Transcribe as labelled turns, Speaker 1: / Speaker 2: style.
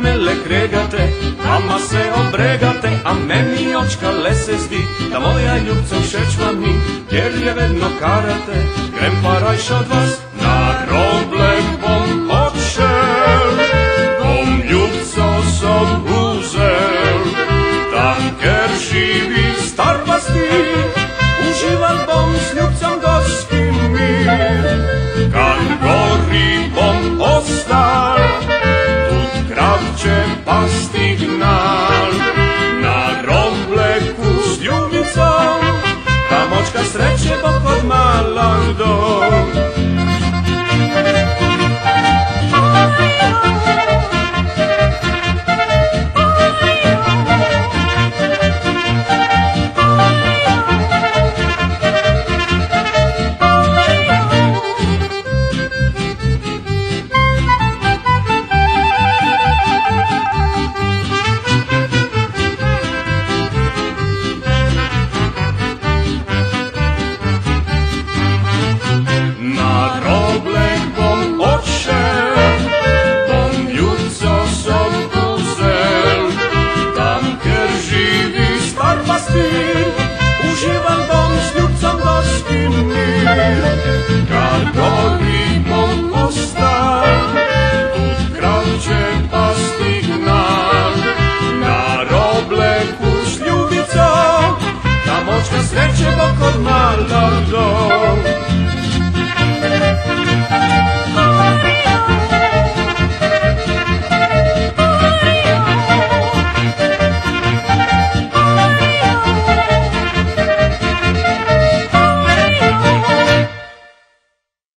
Speaker 1: mele kregate, mama se obregate, a meni očka lese zdi, da moja ljubca všečva mi, jer je vedno karate, grem pa rajš od vas, na roblek bom odšel, bom ljubco sob uzel, tam ker živi star pastir, užival bom s ljubcem gorski mir, kan gori bom ostal, kravče pasti gnal, na robleku s ljubicom, tam očka sreće bo kod malak dom. Uživam bom s ljubcem gorski mir, kad gori bom ostal, tud kravče pasti gnal, na robleku s ljubicom, tam očka sreće bo kod